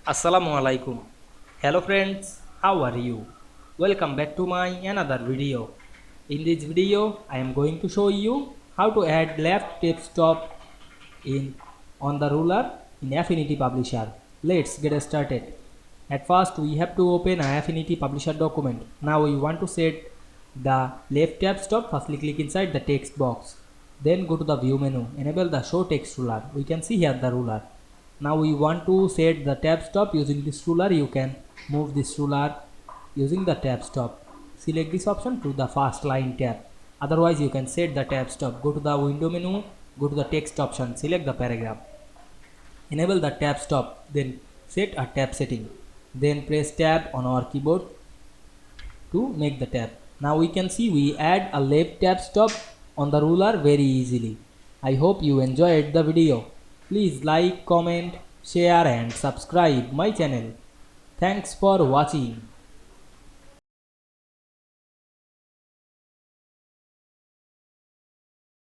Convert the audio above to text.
Assalamu Walaikum. Hello friends, how are you? Welcome back to my another video. In this video, I am going to show you how to add left tape stop in on the ruler in Affinity Publisher. Let's get started. At first, we have to open a Affinity Publisher document. Now we want to set the left tab stop. Firstly, click inside the text box. Then go to the view menu. Enable the show text ruler. We can see here the ruler. Now we want to set the tab stop using this ruler. You can move this ruler using the tab stop. Select this option to the fast line tab. Otherwise, you can set the tab stop. Go to the window menu. Go to the text option. Select the paragraph. Enable the tab stop. Then set a tab setting. Then press tab on our keyboard to make the tab. Now we can see we add a left tab stop on the ruler very easily. I hope you enjoyed the video. Please like, comment, share and subscribe my channel. Thanks for watching.